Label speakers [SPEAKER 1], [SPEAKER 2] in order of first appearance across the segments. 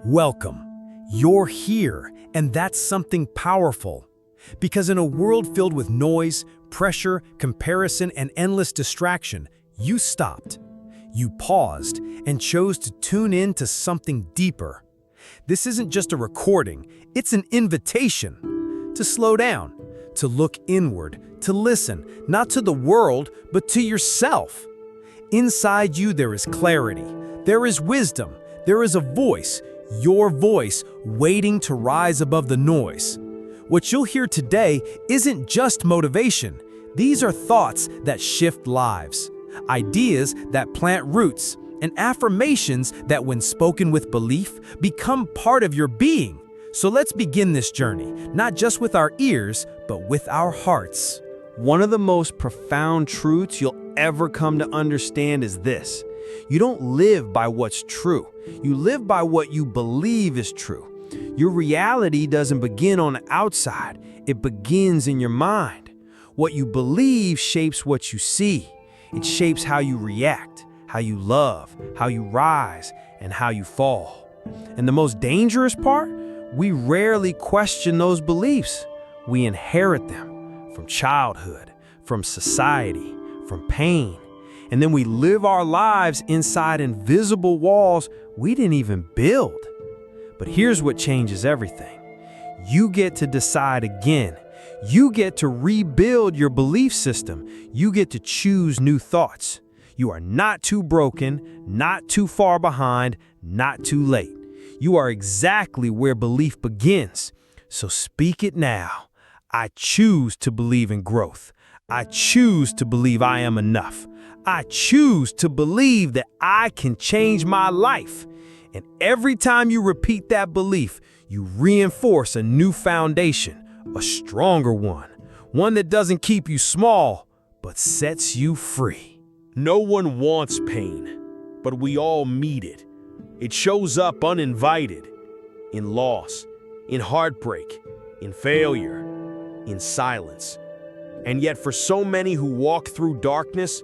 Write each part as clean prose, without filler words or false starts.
[SPEAKER 1] Welcome. You're here, and that's something powerful. Because in a world filled with noise, pressure, comparison, and endless distraction, you stopped. You paused and chose to tune in to something deeper. This isn't just a recording, it's an invitation to slow down, to look inward, to listen, not to the world, but to yourself. Inside you there is clarity, there is wisdom, there is a voice, your voice, waiting to rise above the noise. What you'll hear today isn't just motivation. These are thoughts that shift lives, ideas that plant roots, and affirmations that, when spoken with belief, become part of your being. So let's begin this journey, not just with our ears, but with our hearts.
[SPEAKER 2] One of the most profound truths you'll ever come to understand is this: you don't live by what's true. You live by what you believe is true. Your reality doesn't begin on the outside. It begins in your mind. What you believe shapes what you see. It shapes how you react, how you love, how you rise, and how you fall. And the most dangerous part? We rarely question those beliefs. We inherit them from childhood, from society, from pain. And then we live our lives inside invisible walls we didn't even build. But here's what changes everything. You get to decide again. You get to rebuild your belief system. You get to choose new thoughts. You are not too broken, not too far behind, not too late. You are exactly where belief begins. So speak it now. I choose to believe in growth. I choose to believe I am enough. I choose to believe that I can change my life. And every time you repeat that belief, you reinforce a new foundation, a stronger one that doesn't keep you small, but sets you free.
[SPEAKER 3] No one wants pain, but we all meet it. It shows up uninvited, in loss, in heartbreak, in failure, in silence. And yet for so many who walk through darkness,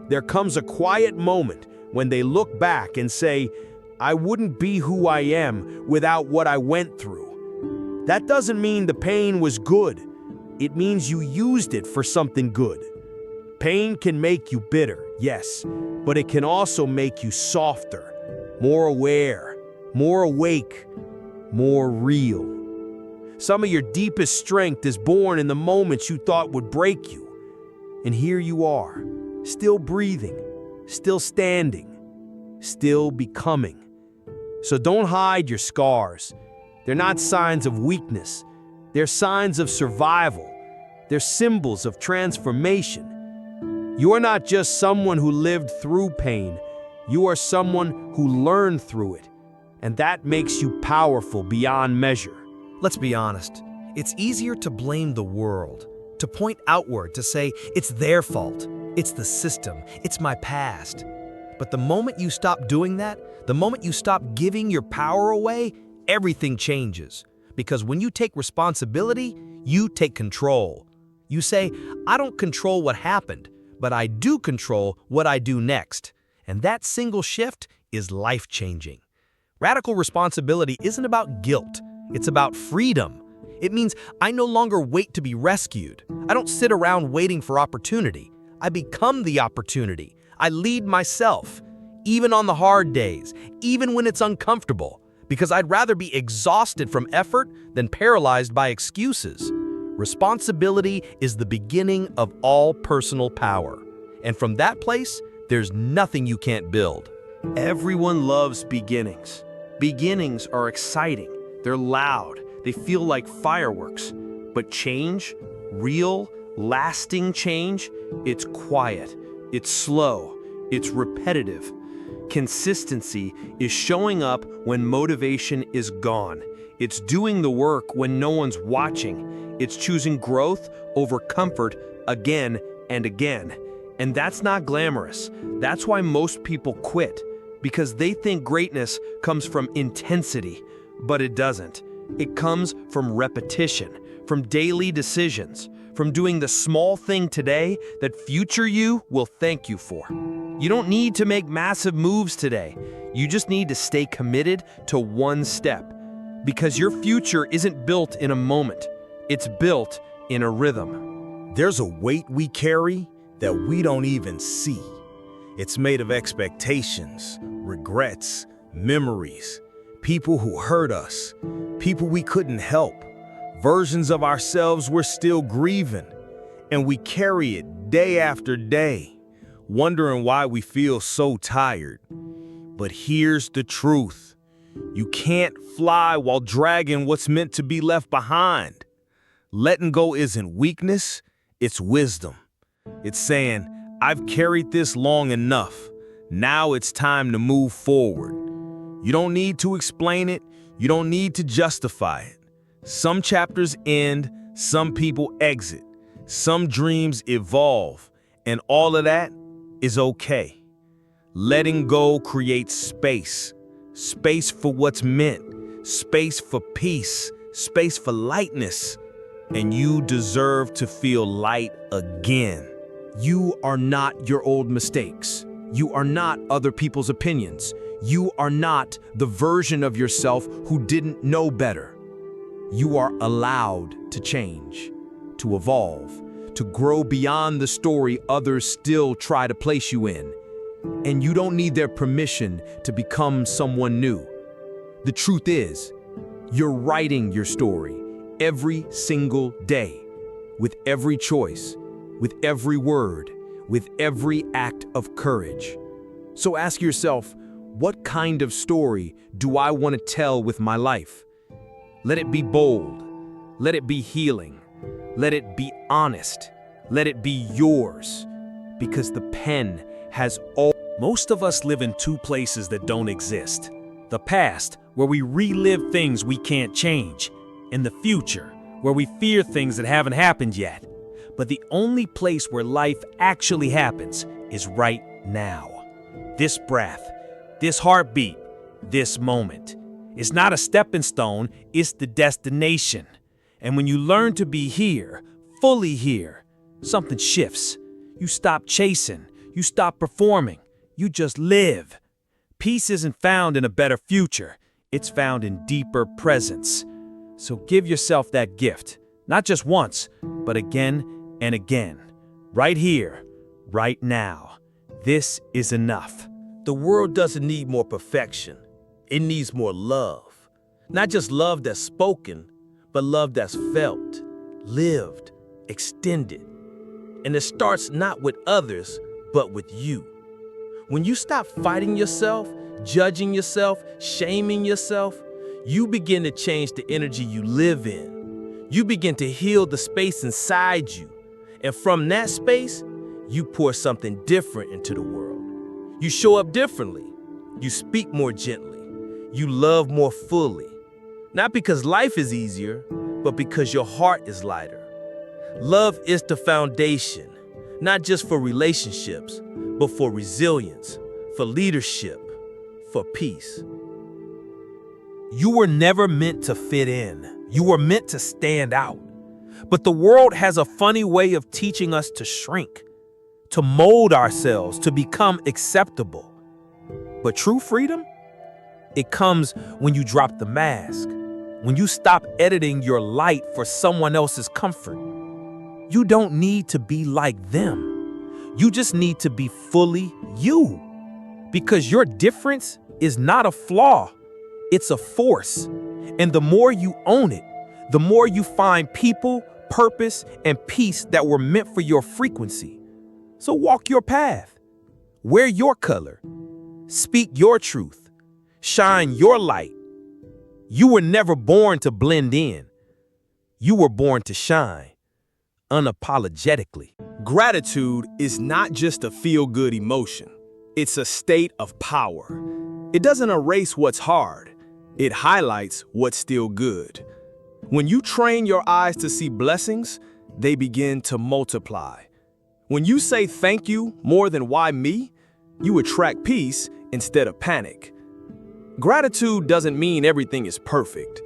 [SPEAKER 3] there comes a quiet moment when they look back and say, I wouldn't be who I am without what I went through. That doesn't mean the pain was good. It means you used it for something good. Pain can make you bitter, yes, but it can also make you softer, more aware, more awake, more real. Some of your deepest strength is born in the moments you thought would break you. And here you are, still breathing, still standing, still becoming. So don't hide your scars. They're not signs of weakness. They're signs of survival. They're symbols of transformation. You are not just someone who lived through pain. You are someone who learned through it. And that makes you powerful beyond measure.
[SPEAKER 1] Let's be honest. It's easier to blame the world, to point outward, to say it's their fault, it's the system, it's my past. But the moment you stop doing that, the moment you stop giving your power away, everything changes. Because when you take responsibility, you take control. You say, I don't control what happened, but I do control what I do next. And that single shift is life-changing. Radical responsibility isn't about guilt. It's about freedom. It means I no longer wait to be rescued. I don't sit around waiting for opportunity. I become the opportunity. I lead myself, even on the hard days, even when it's uncomfortable, because I'd rather be exhausted from effort than paralyzed by excuses. Responsibility is the beginning of all personal power. And from that place, there's nothing you can't build.
[SPEAKER 2] Everyone loves beginnings. Beginnings are exciting. They're loud. They feel like fireworks. But change, real, lasting change, it's quiet. It's slow. It's repetitive. Consistency is showing up when motivation is gone. It's doing the work when no one's watching. It's choosing growth over comfort again and again. And that's not glamorous. That's why most people quit, because they think greatness comes from intensity, but it doesn't. It comes from repetition, from daily decisions, from doing the small thing today that future you will thank you for. You don't need to make massive moves today. You just need to stay committed to one step, because your future isn't built in a moment. It's built in a rhythm.
[SPEAKER 3] There's a weight we carry that we don't even see. It's made of expectations, regrets, memories, people who hurt us, people we couldn't help, versions of ourselves we're still grieving, and we carry it day after day, wondering why we feel so tired. But here's the truth. You can't fly while dragging what's meant to be left behind. Letting go isn't weakness, it's wisdom. It's saying, I've carried this long enough. Now it's time to move forward. You don't need to explain it. You don't need to justify it. Some chapters end, some people exit, some dreams evolve, and all of that is okay. Letting go creates space. Space for what's meant, space for peace, space for lightness. And you deserve to feel light again.
[SPEAKER 2] You are not your old mistakes. You are not other people's opinions. You are not the version of yourself who didn't know better. You are allowed to change, to evolve, to grow beyond the story others still try to place you in. And you don't need their permission to become someone new. The truth is, you're writing your story every single day, with every choice, with every word, with every act of courage. So ask yourself, what kind of story do I want to tell with my life? Let it be bold. Let it be healing. Let it be honest. Let it be yours. Because the pen has all.
[SPEAKER 3] Most of us live in two places that don't exist. The past, where we relive things we can't change, and the future, where we fear things that haven't happened yet. But the only place where life actually happens is right now. This breath, this heartbeat, this moment. It's not a stepping stone, it's the destination. And when you learn to be here, fully here, something shifts. You stop chasing, you stop performing, you just live. Peace isn't found in a better future, it's found in deeper presence. So give yourself that gift, not just once, but again and again. Right here, right now. This is enough. The world doesn't need more perfection. It needs more love. Not just love that's spoken, but love that's felt, lived, extended. And it starts not with others, but with you. When you stop fighting yourself, judging yourself, shaming yourself, you begin to change the energy you live in. You begin to heal the space inside you. And from that space, you pour something different into the world. You show up differently. You speak more gently. You love more fully. Not because life is easier, but because your heart is lighter. Love is the foundation, not just for relationships, but for resilience, for leadership, for peace. You were never meant to fit in. You were meant to stand out. But the world has a funny way of teaching us to shrink, to mold ourselves, to become acceptable. But true freedom, it comes when you drop the mask, when you stop editing your light for someone else's comfort. You don't need to be like them. You just need to be fully you. Because your difference is not a flaw, it's a force. And the more you own it, the more you find people, purpose, and peace that were meant for your frequency. So walk your path, wear your color, speak your truth, shine your light. You were never born to blend in. You were born to shine, unapologetically. Gratitude is not just a feel-good emotion. It's a state of power. It doesn't erase what's hard. It highlights what's still good. When you train your eyes to see blessings, they begin to multiply. When you say thank you more than why me, you attract peace instead of panic. Gratitude doesn't mean everything is perfect.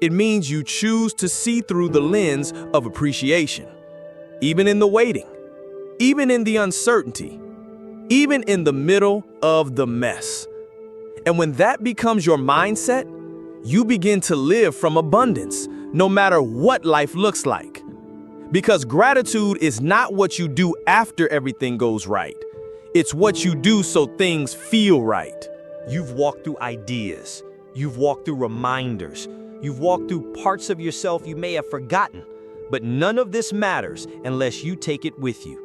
[SPEAKER 3] It means you choose to see through the lens of appreciation. Even in the waiting, even in the uncertainty, even in the middle of the mess.
[SPEAKER 4] And when that becomes your mindset, you begin to live from abundance, no matter what life looks like. Because gratitude is not what you do after everything goes right. It's what you do so things feel right.
[SPEAKER 5] You've walked through ideas. You've walked through reminders. You've walked through parts of yourself you may have forgotten. But none of this matters unless you take it with you.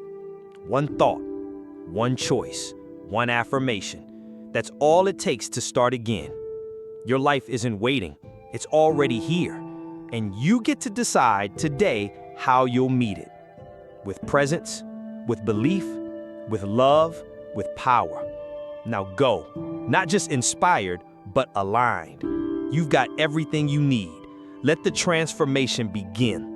[SPEAKER 5] One thought, one choice, one affirmation. That's all it takes to start again. Your life isn't waiting. It's already here. And you get to decide today how you'll meet it. With presence, with belief, with love, with power. Now go, not just inspired, but aligned. You've got everything you need. Let the transformation begin.